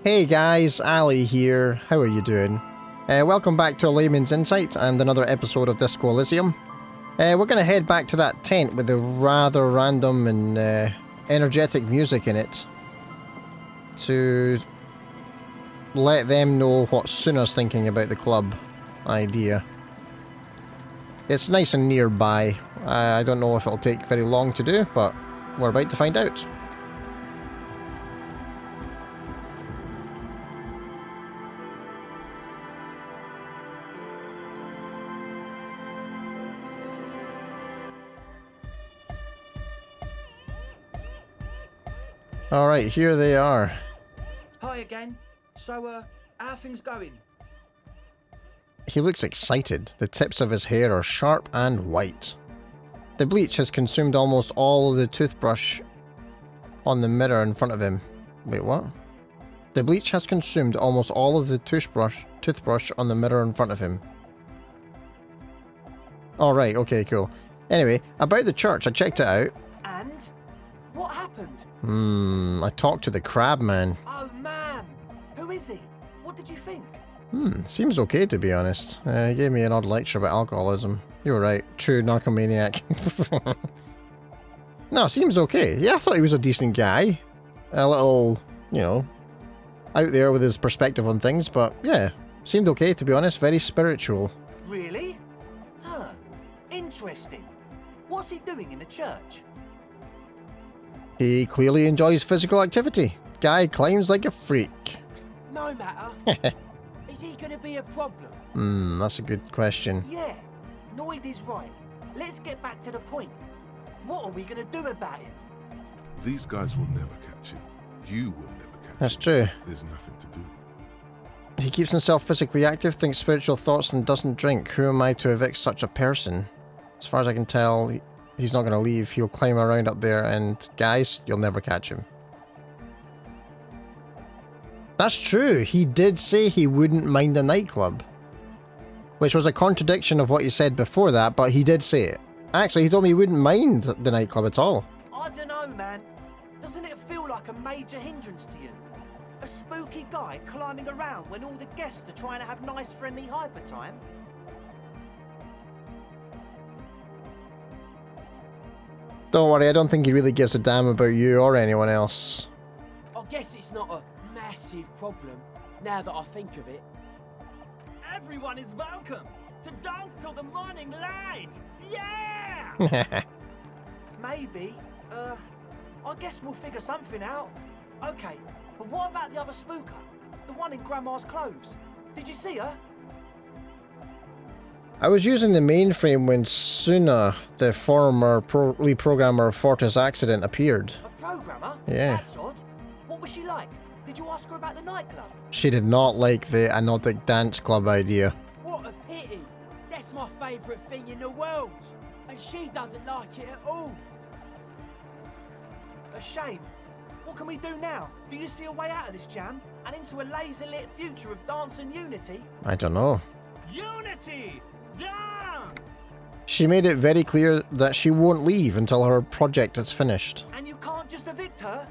Hey guys, Ali here. How are you doing? Welcome back to Layman's Insight and another episode of Disco Elysium. We're going to head back to that tent with the rather random and energetic music in it to let them know what Suna's thinking about the club idea. It's nice and nearby. I don't know if it'll take very long to do, but we're about to find out. Alright, here they are. Hi again. So, how are things going? He looks excited. The tips of his hair are sharp and white. The bleach has consumed almost all of the toothbrush on the mirror in front of him. Wait, what? The bleach has consumed almost all of the toothbrush on the mirror in front of him. Alright, okay, cool. Anyway, about the church, I checked it out. And? What happened? I talked to the crab man. Oh man! Who is he? What did you think? Seems okay to be honest. He gave me an odd lecture about alcoholism. You were right, true narcomaniac. No, seems okay. Yeah, I thought he was a decent guy. A little, you know, out there with his perspective on things, but yeah, seemed okay to be honest, very spiritual. Really? Huh. Interesting. What's he doing in the church? He clearly enjoys physical activity. Guy climbs like a freak. No matter. Is he going to be a problem? That's a good question. Yeah, Noid is right. Let's get back to the point. What are we going to do about him? These guys will never catch him. You will never catch him. That's true. There's nothing to do. He keeps himself physically active, thinks spiritual thoughts and doesn't drink. Who am I to evict such a person? As far as I can tell, he's not going to leave. He'll climb around up there and, guys, you'll never catch him. That's true. He did say he wouldn't mind a nightclub. Which was a contradiction of what he said before that, but he did say it. Actually, he told me he wouldn't mind the nightclub at all. I don't know, man. Doesn't it feel like a major hindrance to you? A spooky guy climbing around when all the guests are trying to have nice, friendly hyper time? Don't worry, I don't think he really gives a damn about you or anyone else. I guess it's not a massive problem, now that I think of it. Everyone is welcome to dance till the morning light! Yeah! Maybe. I guess we'll figure something out. Okay, but what about the other spooker? The one in Grandma's clothes? Did you see her? I was using the mainframe when Suna, the former lead programmer of Fortis Accident, appeared. A programmer? Yeah. That's odd. What was she like? Did you ask her about the nightclub? She did not like the Anodic Dance Club idea. What a pity. That's my favourite thing in the world. And she doesn't like it at all. A shame. What can we do now? Do you see a way out of this jam? And into a laser-lit future of dance and unity? I don't know. Unity! Dance! She made it very clear that she won't leave until her project is finished. And you can't just evict her?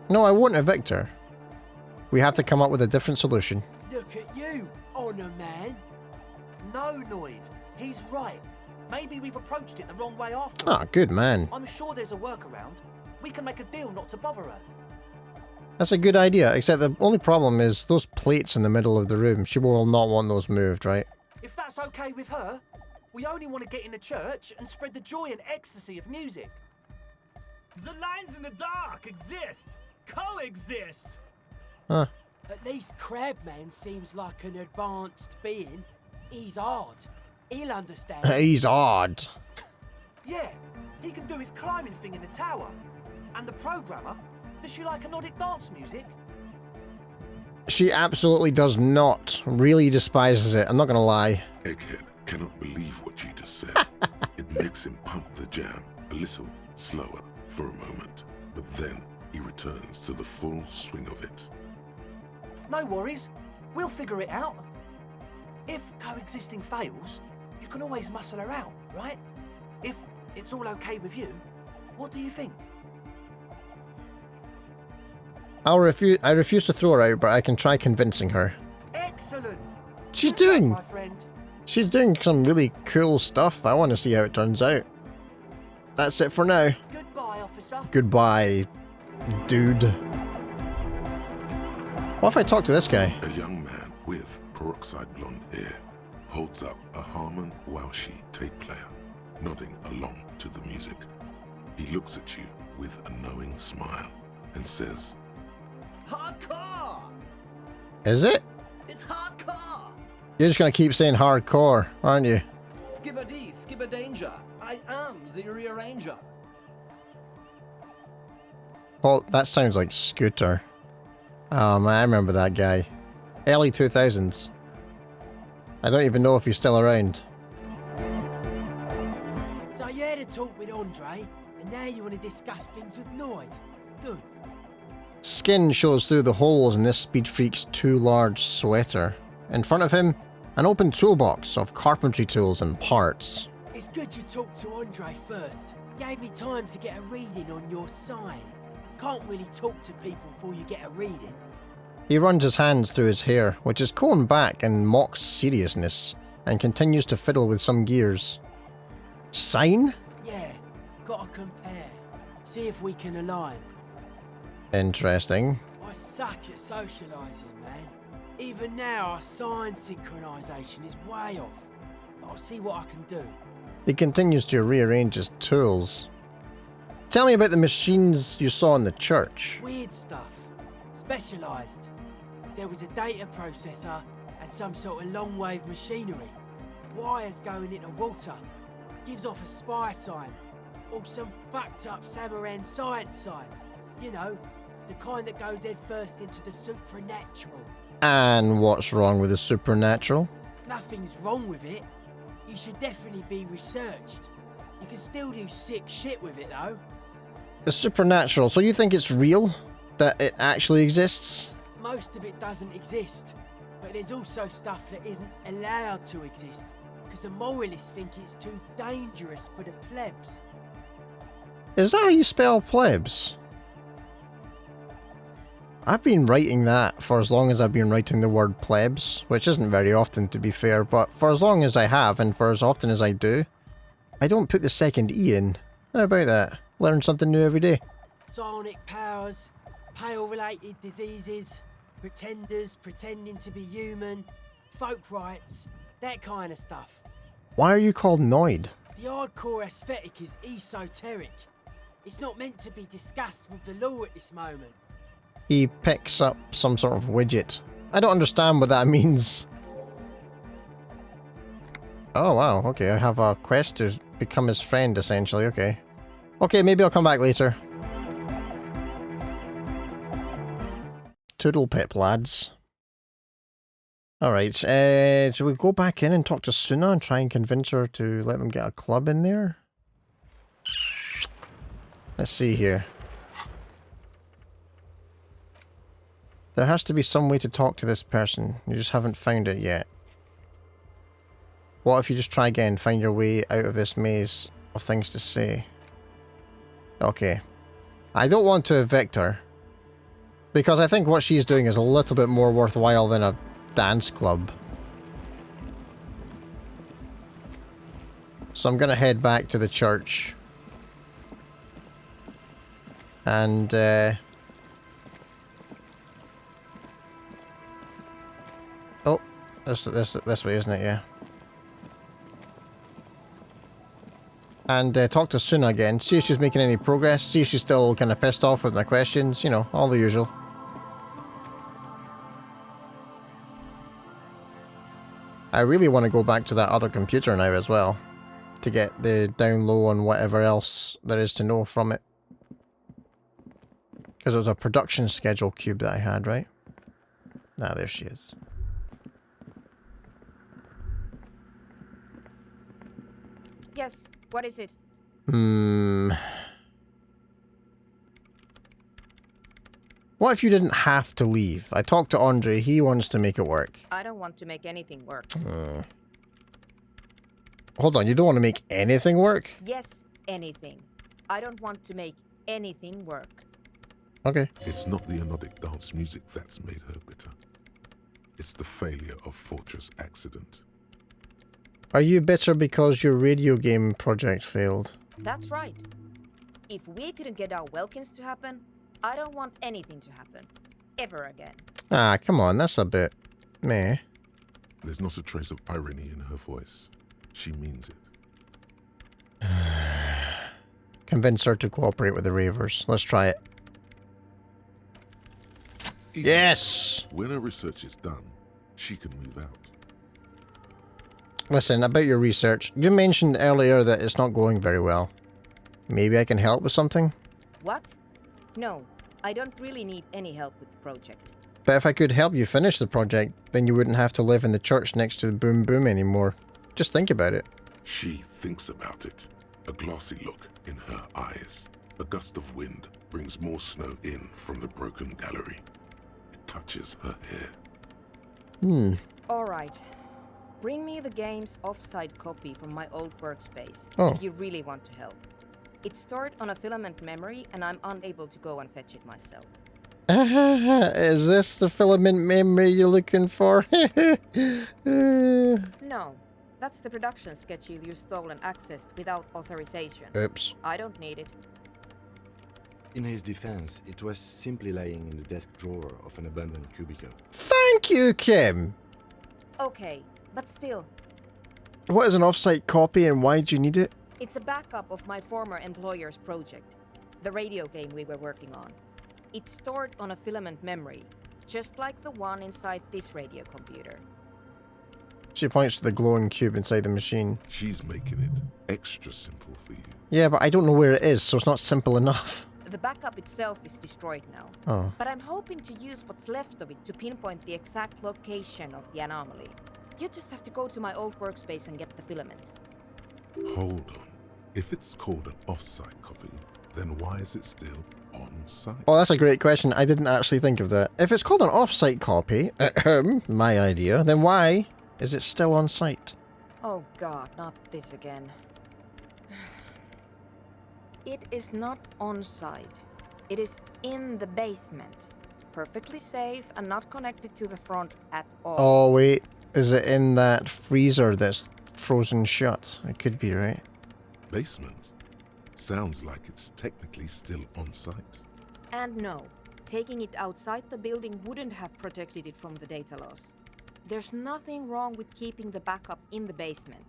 No, I won't evict her. We have to come up with a different solution. Look at you, honour man. No, Noid. He's right. Maybe we've approached it the wrong way after all. Ah, good man. I'm sure there's a workaround. We can make a deal not to bother her. That's a good idea, except the only problem is those plates in the middle of the room. She will not want those moved, right? If that's okay with her, we only want to get in the church and spread the joy and ecstasy of music. The lines in the dark exist. Coexist. Huh. At least Crabman seems like an advanced being. He's odd. He'll understand. He's odd. Yeah, he can do his climbing thing in the tower. And the programmer, does she like Anodic dance music? She absolutely does not. Really despises it, I'm not gonna lie. Egghead cannot believe what you just said. It makes him pump the jam a little slower for a moment, but then he returns to the full swing of it. No worries. We'll figure it out. If coexisting fails, you can always muscle her out, right? If it's all okay with you, what do you think? I refuse to throw her out, but I can try convincing her. Excellent. She's Good luck, doing... my friend. She's doing some really cool stuff. I want to see how it turns out. That's it for now. Goodbye, officer. Goodbye, dude. What if I talk to this guy? A young man with peroxide blonde hair holds up a Harman Walshy tape player, nodding along to the music. He looks at you with a knowing smile and says, Hardcore. Is it? It's hardcore. You're just gonna keep saying hardcore, aren't you? Skibber D, skibber danger. I am the rearranger. Well, that sounds like Scooter. Oh man, I remember that guy. Early 2000s. I don't even know if he's still around. So you had a talk with Andre, and now you want to discuss things with Noid. Good. Skin shows through the holes in this speed freak's too large sweater. In front of him, an open toolbox of carpentry tools and parts. It's good you talked to Andre first. Gave me time to get a reading on your sign. Can't really talk to people before you get a reading. He runs his hands through his hair, which is combed back in mock seriousness, and continues to fiddle with some gears. Sign? Yeah, gotta compare. See if we can align. Interesting. I suck at socialising, man. Even now, our sign synchronisation is way off. But I'll see what I can do. He continues to rearrange his tools. Tell me about the machines you saw in the church. Weird stuff. Specialised. There was a data processor and some sort of long-wave machinery. Wires going into water. Gives off a spy sign. Or some fucked-up Samaran science sign. You know, the kind that goes head first into the supernatural. And what's wrong with the supernatural? Nothing's wrong with it. You should definitely be researched. You can still do sick shit with it, though. The supernatural, so you think it's real? That it actually exists? Most of it doesn't exist. But there's also stuff that isn't allowed to exist. Because the moralists think it's too dangerous for the plebs. Is that how you spell plebs? I've been writing that for as long as I've been writing the word plebs, which isn't very often to be fair, but for as long as I have and for as often as I do, I don't put the second E in. How about that? Learn something new every day. Psionic powers, pale-related diseases, pretenders pretending to be human, folk rights, that kind of stuff. Why are you called Noid? The hardcore aesthetic is esoteric. It's not meant to be discussed with the law at this moment. He picks up some sort of widget. I don't understand what that means. Oh wow, okay, I have a quest to become his friend essentially, okay. Okay, maybe I'll come back later. Toodle pip, lads. Alright, should we go back in and talk to Suna and try and convince her to let them get a club in there? Let's see here. There has to be some way to talk to this person. You just haven't found it yet. What if you just try again, find your way out of this maze of things to say? Okay. I don't want to evict her. Because I think what she's doing is a little bit more worthwhile than a dance club. So I'm gonna head back to the church. And, oh, this way, isn't it? Yeah. And talk to Suna again, see if she's making any progress, see if she's still kind of pissed off with my questions, you know, all the usual. I really want to go back to that other computer now as well, to get the down low on whatever else there is to know from it. Because it was a production schedule cube that I had, right? Ah, there she is. Yes, what is it? What if you didn't have to leave? I talked to Andre, he wants to make it work. I don't want to make anything work. Hold on, you don't want to make anything work? Yes, anything. I don't want to make anything work. Okay. It's not the anodic dance music that's made her bitter. It's the failure of Fortress Accident. Are you bitter because your radio game project failed? That's right. If we couldn't get our Welkins to happen, I don't want anything to happen. Ever again. Ah, come on, that's a bit meh. There's not a trace of irony in her voice. She means it. Convince her to cooperate with the Ravers. Let's try it. Easy. Yes! When her research is done, she can move out. Listen, about your research, you mentioned earlier that it's not going very well. Maybe I can help with something? What? No, I don't really need any help with the project. But if I could help you finish the project, then you wouldn't have to live in the church next to the Boom Boom anymore. Just think about it. She thinks about it. A glassy look in her eyes. A gust of wind brings more snow in from the broken gallery. It touches her hair. Alright. Bring me the game's offsite copy from my old workspace, Oh. if you really want to help. It's stored on a filament memory and I'm unable to go and fetch it myself. Is this the filament memory you're looking for? No, that's the production schedule you stole and accessed without authorization. Oops. I don't need it. In his defense, it was simply laying in the desk drawer of an abandoned cubicle. Thank you, Kim! Okay, but still, What is an offsite copy and why do you need it? it's a backup of my former employer's project, the radio game we were working on. It's stored on a filament memory, just like the one inside this radio computer. She points to the glowing cube inside the machine. She's making it extra simple for you. Yeah, but I don't know where it is, so it's not simple enough. The backup itself is destroyed now, Oh. but I'm hoping to use what's left of it to pinpoint the exact location of the anomaly. You just have to go to my old workspace and get the filament. Hold on. If it's called an off-site copy, then why is it still on-site? Oh, that's a great question. I didn't actually think of that. If it's called an off-site copy, my idea, then why is it still on site? Oh god, not this again. It is not on site. It is in the basement. Perfectly safe and not connected to the front at all. Oh, wait. Is it in that freezer that's frozen shut? It could be, right? Basement? Sounds like it's technically still on-site. And no, taking it outside the building wouldn't have protected it from the data loss. There's nothing wrong with keeping the backup in the basement.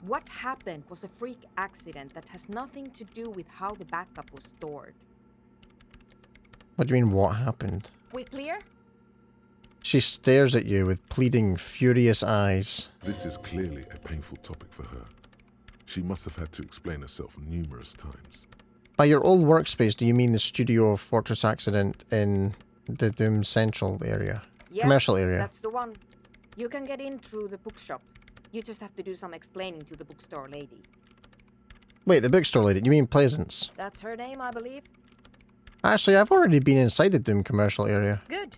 What happened was a freak accident that has nothing to do with how the backup was stored. What do you mean, what happened? We clear? She stares at you with pleading, furious eyes. This is clearly a painful topic for her. She must have had to explain herself numerous times. By your old workspace, do you mean the studio of Fortress Accident in the Doom Central area? Yeah, Commercial area? That's the one. You can get in through the bookshop. You just have to do some explaining to the bookstore lady. Wait, the bookstore lady? You mean Pleasance? That's her name, I believe. Actually, I've already been inside the Doom commercial area. Good.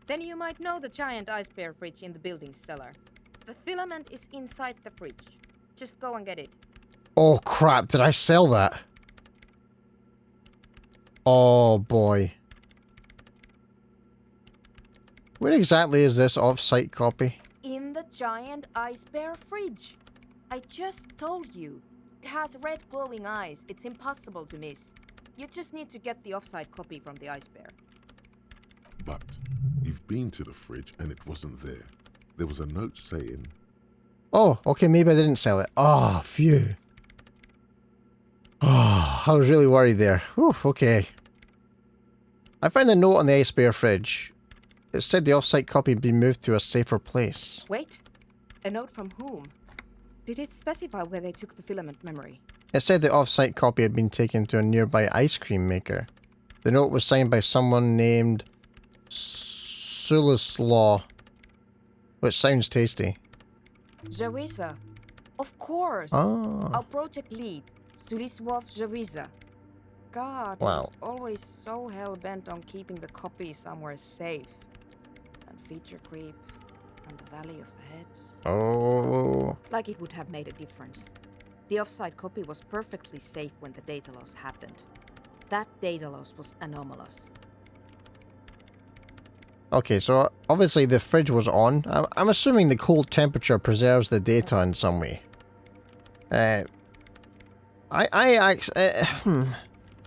Then you might know the giant ice bear fridge in the building's cellar. The filament is inside the fridge. Just go and get it. Oh crap, did I sell that? Oh boy. Where exactly is this off-site copy? In the giant ice bear fridge. I just told you. It has red glowing eyes. It's impossible to miss. You just need to get the offsite copy from the ice bear. But you've been to the fridge and it wasn't there. There was a note saying, Oh, okay, maybe I didn't sell it. Oh, phew. Oh, I was really worried there. Whew, okay. I found a note on the ice bear fridge. It said the off-site copy had been moved to a safer place. Wait. A note from whom? Did it specify where they took the filament memory? It said the off-site copy had been taken to a nearby ice cream maker. The note was signed by someone named Sulislaw, which sounds tasty. Zawiza. Of course. Ah. Our project lead, Suliswov Zawiza. God, he Wow. was always so hell-bent on keeping the copy somewhere safe. And feature creep, and the Valley of the Heads. Oh. Like it would have made a difference. The offsite copy was perfectly safe when the data loss happened. That data loss was anomalous. Okay, so obviously the fridge was on. I'm assuming the cold temperature preserves the data in some way.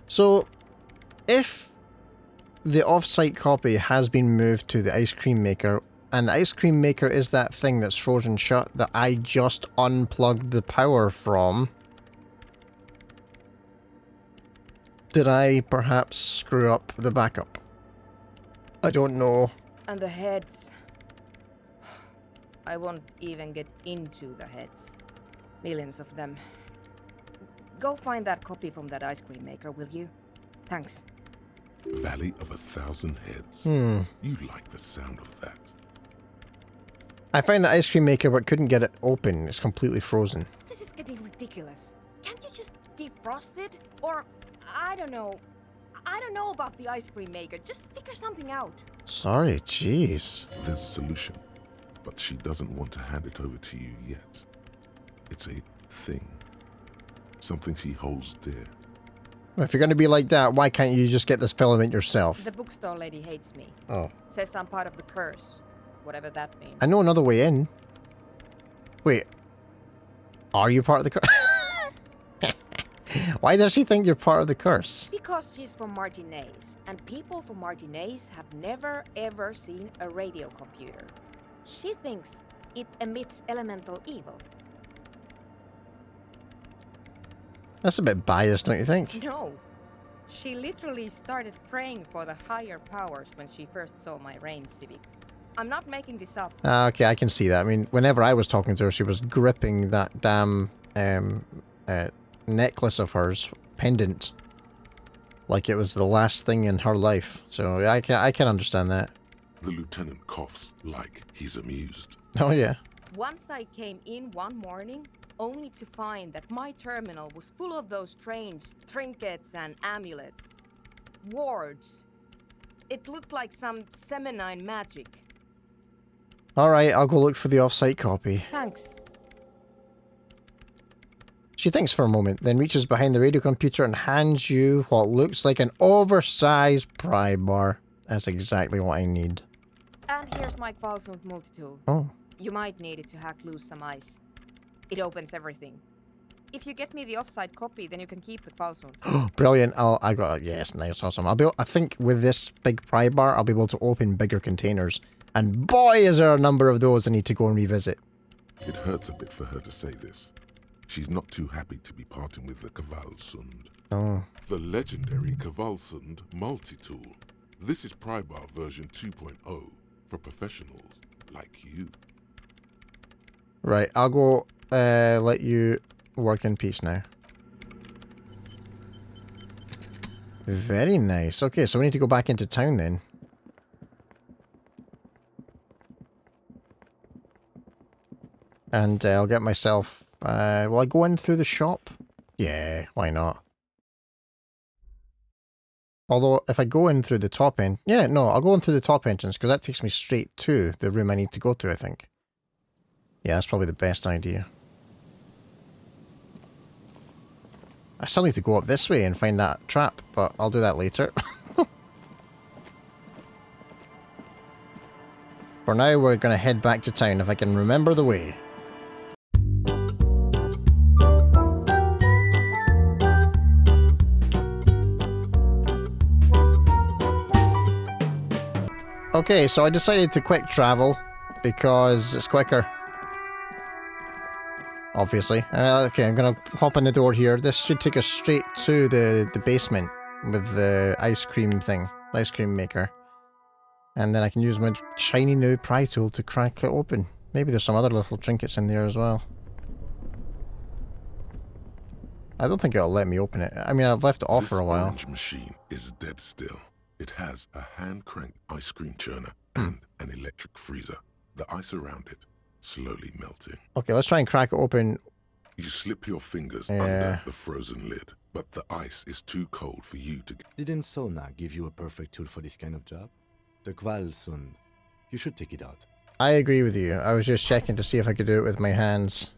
So, if the off-site copy has been moved to the ice cream maker, and the ice cream maker is that thing that's frozen shut that I just unplugged the power from, did I perhaps screw up the backup? I don't know. And the heads. I won't even get into the heads. Millions of them. Go find that copy from that ice cream maker, will you? Thanks. Valley of 1,000 Heads. You like the sound of that. I found the ice cream maker but couldn't get it open. It's completely frozen. This is getting ridiculous. Can't you just defrost it? Or, I don't know. I don't know about the ice cream maker. Just figure something out. Sorry, jeez. There's a solution, but she doesn't want to hand it over to you yet. It's a thing. Something she holds dear. If you're going to be like that, why can't you just get this filament yourself? The bookstore lady hates me. Oh. Says I'm part of the curse. Whatever that means. I know another way in. Wait. Are you part of the curse? Why does she think you're part of the curse? Because she's from Martinez, and people from Martinez have never ever seen a radio computer. She thinks it emits elemental evil. That's a bit biased, don't you think? No. She literally started praying for the higher powers when she first saw my Rain Civic. I'm not making this up. Okay, I can see that. I mean, whenever I was talking to her, she was gripping that damn necklace of hers, pendant, like it was the last thing in her life. So I can understand that. The lieutenant coughs like he's amused. Oh yeah. Once I came in one morning, only to find that my terminal was full of those strange trinkets and amulets. Wards. It looked like some Semenine magic. Alright, I'll go look for the off-site copy. Thanks. She thinks for a moment, then reaches behind the radio computer and hands you what looks like an oversized pry bar. That's exactly what I need. And here's my Kvalsund multi-tool. Oh. You might need it to hack loose some ice. It opens everything. If you get me the off-site copy, then you can keep the Kvalsund. Brilliant. I got it. Yes, nice, awesome. I think with this big pry bar, I'll be able to open bigger containers. And boy, is there a number of those I need to go and revisit. It hurts a bit for her to say this. She's not too happy to be parting with the Kvalsund. Oh. The legendary Kvalsund multi-tool. This is Prybar version 2.0 for professionals like you. Right, I'll go let you work in peace now. Very nice. Okay, so we need to go back into town then. And I'll get myself... will I go in through the shop? Yeah, why not? Although, if I go in through the top end... Yeah, no, I'll go in through the top entrance, because that takes me straight to the room I need to go to, I think. Yeah, that's probably the best idea. I still need to go up this way and find that trap, but I'll do that later. For now, we're going to head back to town if I can remember the way. Okay, so I decided to quick travel because it's quicker. Obviously. Okay, I'm gonna hop in the door here. This should take us straight to the basement with the ice cream thing. The ice cream maker. And then I can use my shiny new pry tool to crack it open. Maybe there's some other little trinkets in there as well. I don't think it'll let me open it. I mean, I've left it off for a while. This orange machine is dead still. It has a hand-cranked ice cream churner and an electric freezer. The ice around it slowly melting. Okay, let's try and crack it open. You slip your fingers under the frozen lid, but the ice is too cold for you to... Didn't Solna give you a perfect tool for this kind of job? The Kvalsund. You should take it out. I agree with you. I was just checking to see if I could do it with my hands.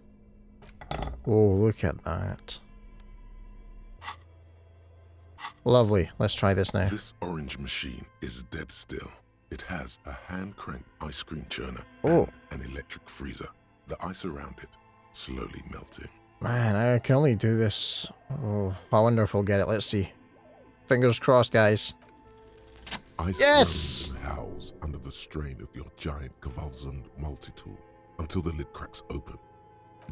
Oh, look at that. Lovely. Let's try this now. This orange machine is dead still. It has a hand-cranked ice cream churner Oh. and an electric freezer. The ice around it slowly melting. Man, I can only do this. Oh, I wonder if we'll get it. Let's see. Fingers crossed, guys. Ice Yes! groans and howls under the strain of your giant Gewaltsund multi-tool until the lid cracks open.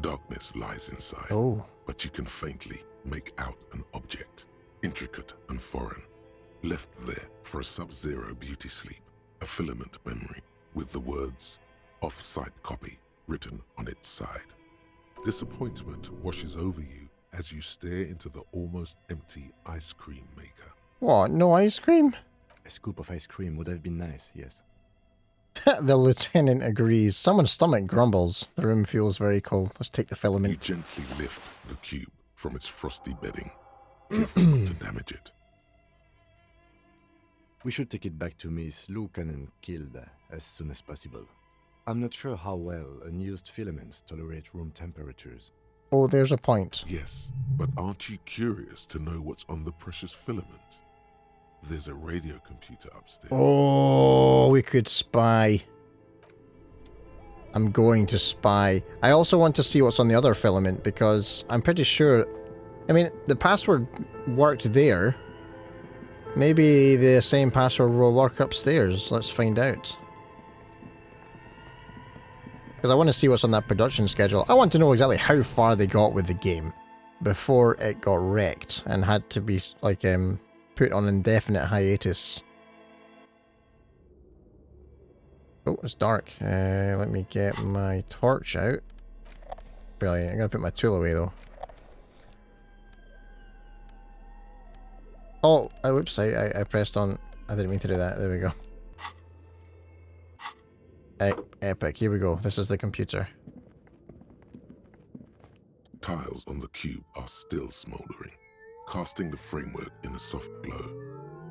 Darkness lies inside, Oh. but you can faintly make out an object, intricate and foreign, left there for a sub-zero beauty sleep, a filament memory with the words "off-site copy" written on its side. Disappointment washes over you as you stare into the almost empty ice cream maker. What? No ice cream? A scoop of ice cream would have been nice, yes. The lieutenant agrees. Someone's stomach grumbles. The room feels very cold. Let's take the You filament. gently lift the cube from its frosty bedding, careful not to damage it. We should take it back to Miss Lukanen Kilda as soon as possible. I'm not sure how well unused filaments tolerate room temperatures. Oh, there's a point. Yes, but aren't you curious to know what's on the precious filament? There's a radio computer upstairs. Oh, we could spy. I'm going to spy. I also want to see what's on the other filament because I'm pretty sure... I mean, the password worked there. Maybe the same password will work upstairs. Let's find out. Because I want to see what's on that production schedule. I want to know exactly how far they got with the game before it got wrecked and had to be, like, put on indefinite hiatus. Oh, it's dark. Let me get my torch out. Brilliant. I'm going to put my tool away, though. Oh, whoops. I pressed on... I didn't mean to do that. There we go. Epic. Here we go. This is the computer. Tiles on the cube are still smoldering, casting the framework in a soft glow.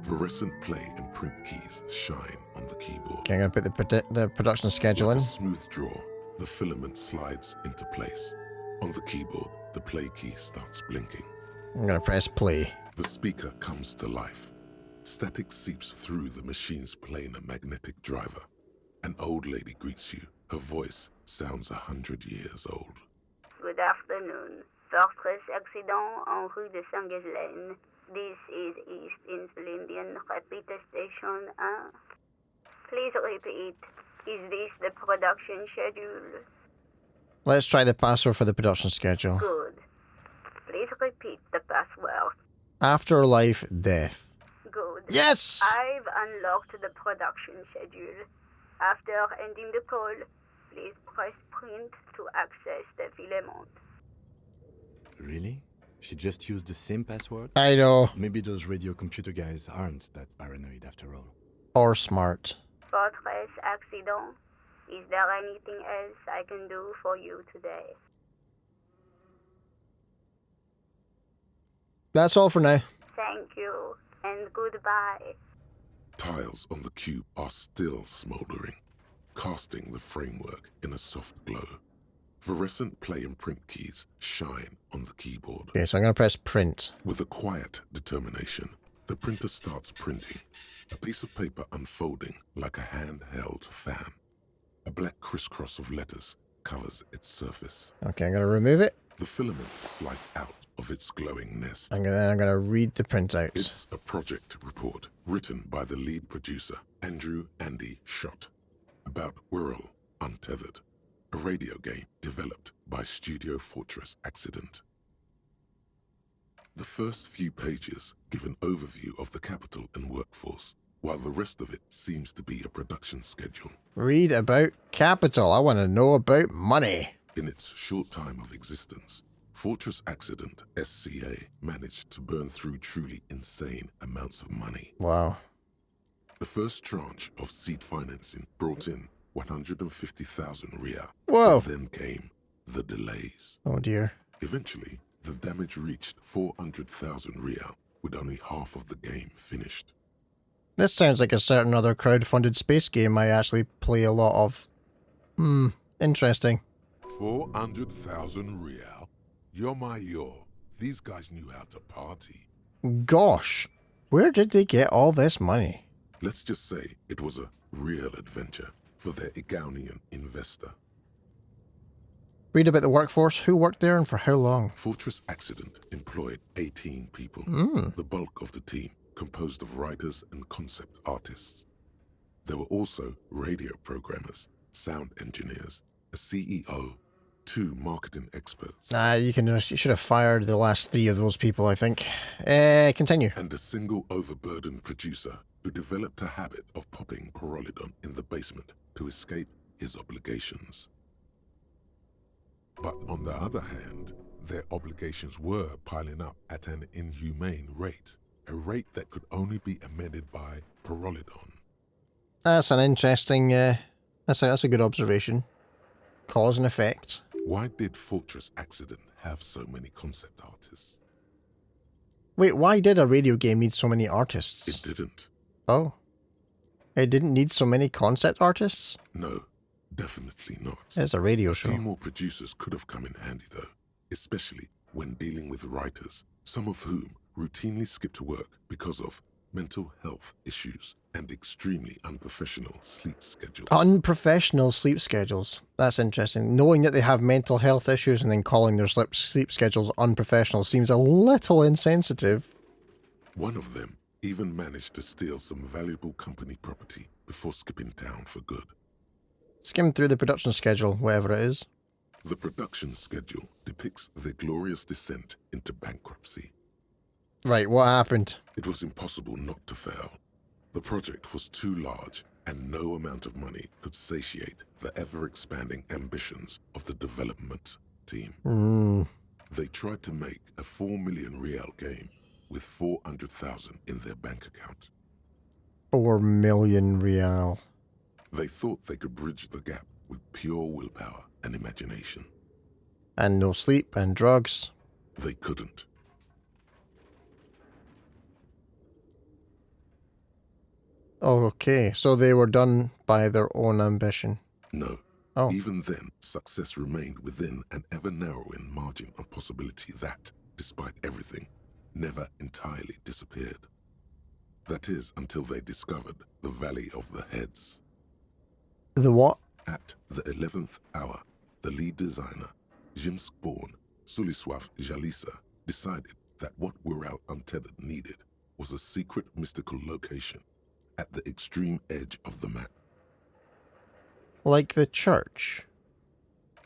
Fluorescent play and print keys shine on the keyboard. Okay, I'm going to put the production schedule Like in. a smooth draw, the filament slides into place. On the keyboard, the play key starts blinking. I'm going to press play. The speaker comes to life. Static seeps through the machine's planar magnetic driver. An old lady greets you. Her voice sounds 100 years old. Good afternoon. Fortress accident en rue de Saint-Ghislaine. This is East Insulindian Repeater Station 1. Please repeat. Is this the production schedule? Let's try the password for the production schedule. Good. Please repeat the password. Afterlife death. Good. Yes! I've unlocked the production schedule. After ending the call, please press print to access the filament. Really? She just used the same password? I know. Maybe those radio computer guys aren't that paranoid after all. Or smart. Fortress accident. Is there anything else I can do for you today? That's all for now. Thank you, and goodbye. Tiles on the cube are still smoldering, casting the framework in a soft glow. Fluorescent play and print keys shine on the keyboard. Okay, so I'm going to press print. With a quiet determination, the printer starts printing, a piece of paper unfolding like a handheld fan. A black crisscross of letters covers its surface. Okay, I'm going to remove it. The filament slides out of its glowing nest. I'm gonna read the printouts. It's a project report written by the lead producer, Andrew Andy Schott, about Whirl Untethered, a radio game developed by Studio Fortress Accident. The first few pages give an overview of the capital and workforce, while the rest of it seems to be a production schedule. Read about capital. I want to know about money. In its short time of existence, Fortress Accident SCA managed to burn through truly insane amounts of money. Wow. The first tranche of seed financing brought in 150,000 Riyal. Whoa. Then came the delays. Oh dear. Eventually, the damage reached 400,000 Riyal, with only half of the game finished. This sounds like a certain other crowd-funded space game I actually play a lot of. Interesting. 400,000 Riyal? Yo. These guys knew how to party. Gosh, where did they get all this money? Let's just say it was a real adventure for their Igaunian investor. Read about the workforce, who worked there and for how long. Fortress Accident employed 18 people. The bulk of the team composed of writers and concept artists. There were also radio programmers, sound engineers, a CEO, 2 marketing experts. You should have fired the last 3 of those people, I think. Continue. And a single overburdened producer who developed a habit of popping Pyrrolidon in the basement to escape his obligations. But on the other hand, their obligations were piling up at an inhumane rate, a rate that could only be amended by Pyrrolidon. That's an interesting, that's a good observation. Cause and effect. Why did Fortress Accident have so many concept artists? Wait, why did a radio game need so many artists? It didn't. Oh. It didn't need so many concept artists? No, definitely not. It's a radio A show. few more producers could have come in handy though, especially when dealing with writers, some of whom routinely skip to work because of mental health issues and extremely unprofessional sleep schedules. Unprofessional sleep schedules. That's interesting. Knowing that they have mental health issues and then calling their sleep schedules unprofessional seems a little insensitive. One of them even managed to steal some valuable company property before skipping town for good. Skim through the production schedule, whatever it is. The production schedule depicts their glorious descent into bankruptcy. Right, what happened? It was impossible not to fail. The project was too large, and no amount of money could satiate the ever-expanding ambitions of the development team. They tried to make a 4 million real game with 400,000 in their bank account. 4 million real. They thought they could bridge the gap with pure willpower and imagination. And no sleep and drugs. They couldn't. Okay, so they were done by their own ambition. No. Oh. Even then, success remained within an ever-narrowing margin of possibility that, despite everything, never entirely disappeared. That is, until they discovered the Valley of the Heads. The what? At the 11th hour, the lead designer, Jimsk-born Sulisław Jalisa, decided that what Wirral Untethered needed was a secret mystical location at the extreme edge of the map. Like the church.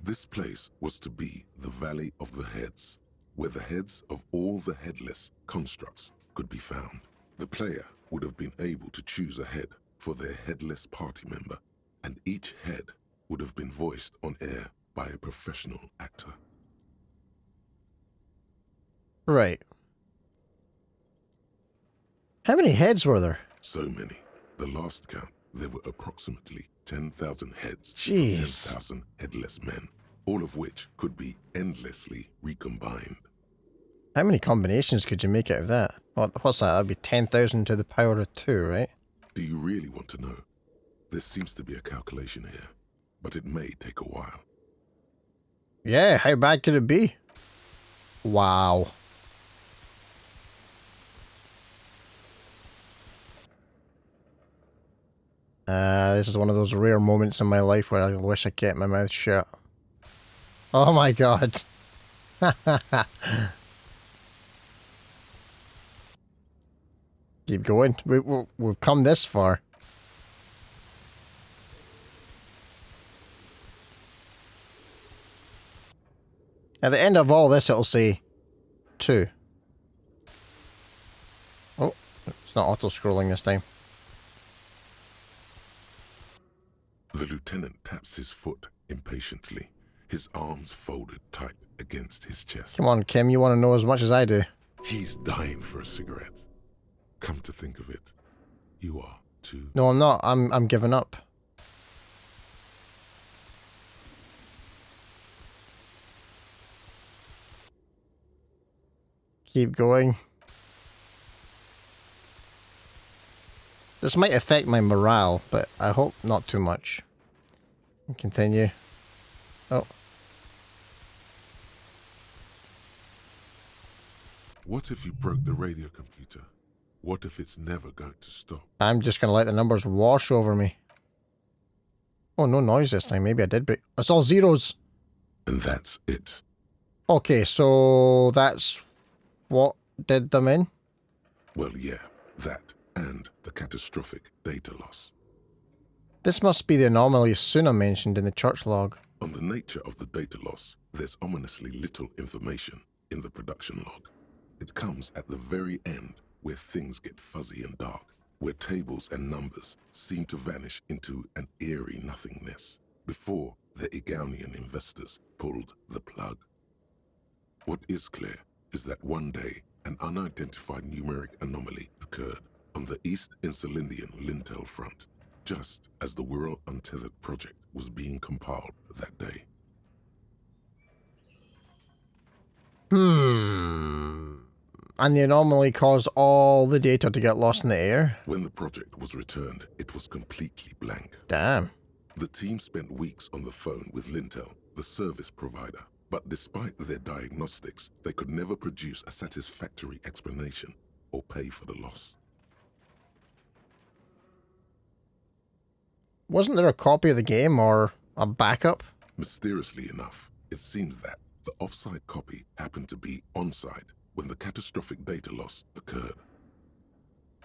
This place was to be the Valley of the Heads, where the heads of all the headless constructs could be found. The player would have been able to choose a head for their headless party member, and each head would have been voiced on air by a professional actor. Right. How many heads were there? So many. The last count, there were approximately 10,000 heads. Jeez. 10,000 headless men, all of which could be endlessly recombined. How many combinations could you make out of that? What's that? That'd be 10,000 to the power of 2, right? Do you really want to know? There seems to be a calculation here, but it may take a while. Yeah, how bad could it be? Wow. This is one of those rare moments in my life where I wish I kept my mouth shut. Oh my god. Keep going. We've come this far. At the end of all this, it'll say 2. Oh, it's not auto-scrolling this time. The lieutenant taps his foot impatiently, his arms folded tight against his chest. Come on, Kim, you want to know as much as I do. He's dying for a cigarette. Come to think of it, you are too. No, I'm not. I'm giving up. Keep going. This might affect my morale, but I hope not too much. Continue. Oh. What if you broke the radio computer? What if it's never going to stop? I'm just going to let the numbers wash over me. Oh, no noise this time. Maybe I did break. It's all zeros. And that's it. Okay, so that's what did them in? Well, yeah, that and the catastrophic data loss. This must be the anomaly Suna mentioned in the church log. On the nature of the data loss, there's ominously little information in the production log. It comes at the very end, where things get fuzzy and dark, where tables and numbers seem to vanish into an eerie nothingness, before the Egonian investors pulled the plug. What is clear is that one day, an unidentified numeric anomaly occurred on the East Insulindian Lintel front, just as the Wirral Untethered project was being compiled that day. And the anomaly caused all the data to get lost in the air? When the project was returned, it was completely blank. Damn. The team spent weeks on the phone with Lintel, the service provider, but despite their diagnostics, they could never produce a satisfactory explanation or pay for the loss. Wasn't there a copy of the game or a backup? Mysteriously enough, it seems that the off-site copy happened to be on-site when the catastrophic data loss occurred.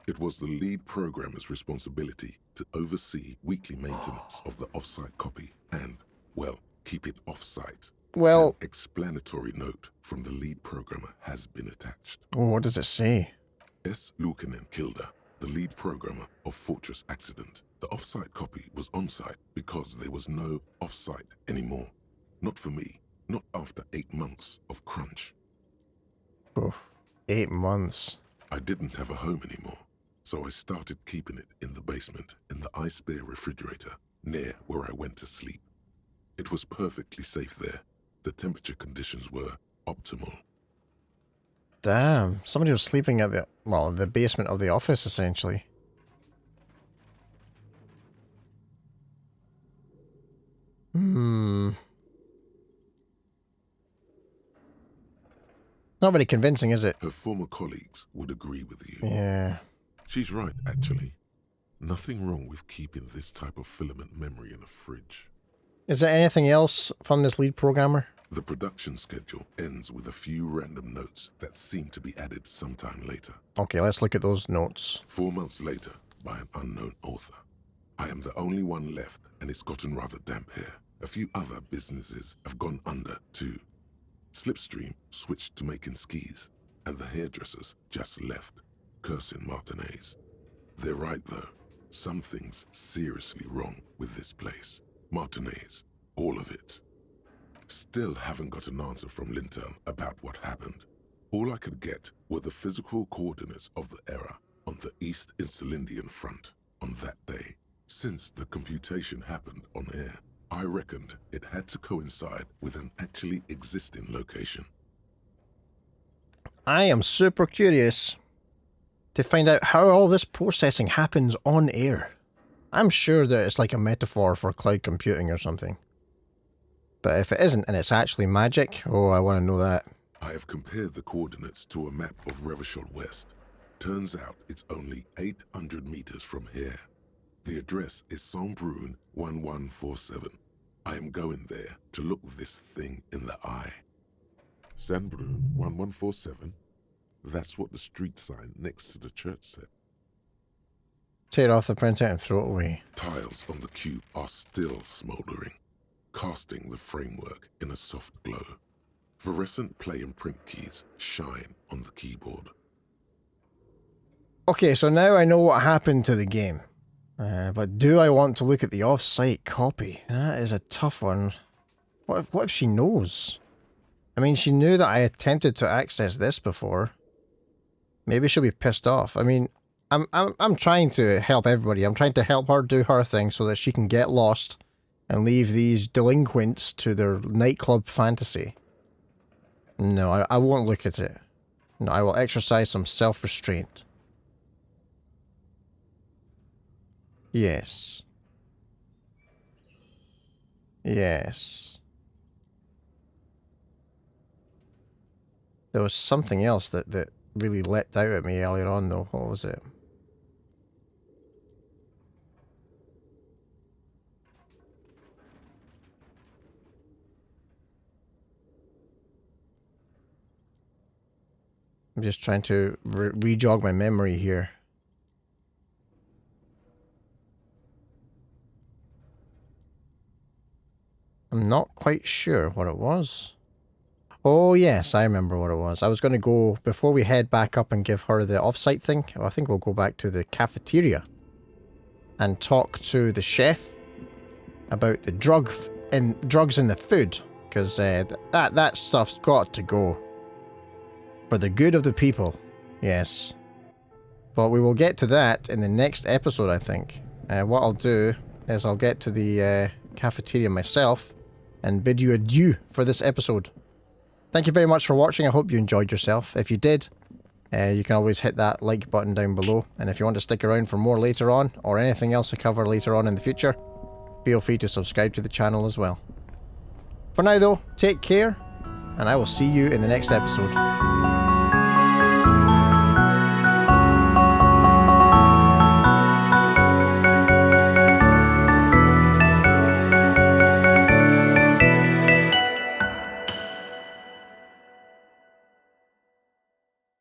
It was the lead programmer's responsibility to oversee weekly maintenance of the off-site copy and, well, keep it off-site. Well... An explanatory note from the lead programmer has been attached. Oh, what does it say? S. Luukkonen Kilda, the lead programmer of Fortress Accident. The off-site copy was on-site because there was no off-site anymore. Not for me, not after 8 months of crunch. Oof. 8 months. I didn't have a home anymore, so I started keeping it in the basement in the ice bear refrigerator near where I went to sleep. It was perfectly safe there. The temperature conditions were optimal. Damn. Somebody was sleeping at the basement of the office, essentially. Not very convincing, is it? Her former colleagues would agree with you. Yeah. She's right, actually. Nothing wrong with keeping this type of filament memory in a fridge. Is there anything else from this lead programmer? The production schedule ends with a few random notes that seem to be added sometime later. Okay, let's look at those notes. 4 months later, by an unknown author. I am the only one left, and it's gotten rather damp here. A few other businesses have gone under, too. Slipstream switched to making skis, and the hairdressers just left, cursing Martinez. They're right, though. Something's seriously wrong with this place. Martinez, all of it. Still haven't got an answer from Lintel about what happened. All I could get were the physical coordinates of the error on the East Insulindian front on that day. Since the computation happened on air, I reckoned it had to coincide with an actually existing location. I am super curious to find out how all this processing happens on air. I'm sure that it's like a metaphor for cloud computing or something. But if it isn't and it's actually magic, oh, I want to know that. I have compared the coordinates to a map of Revachol West. Turns out it's only 800 meters from here. The address is Saint-Brun 1147. I am going there to look this thing in the eye. Saint-Brun 1147? That's what the street sign next to the church said. Tear off the printout and throw it away. Tiles on the cube are still smouldering, casting the framework in a soft glow. Fluorescent play and print keys shine on the keyboard. Okay, so now I know what happened to the game. But do I want to look at the off-site copy? That is a tough one. What if she knows? I mean, she knew that I attempted to access this before. Maybe she'll be pissed off. I mean, I'm trying to help everybody. I'm trying to help her do her thing so that she can get lost and leave these delinquents to their nightclub fantasy. No, I won't look at it. No, I will exercise some self-restraint. Yes. Yes. There was something else that really leapt out at me earlier on, though. What was it? I'm just trying to re-jog my memory here. I'm not quite sure what it was. Oh yes, I remember what it was. I was going to go, before we head back up and give her the off-site thing, I think we'll go back to the cafeteria and talk to the chef about the drugs in the food, because that stuff's got to go for the good of the people. Yes, but we will get to that in the next episode, I think. What I'll do is I'll get to the cafeteria myself and bid you adieu for this episode. Thank you very much for watching. I hope you enjoyed yourself. If you did, you can always hit that like button down below, and if you want to stick around for more later on, or anything else I cover later on in the future, feel free to subscribe to the channel as well. For now though, take care, and I will see you in the next episode.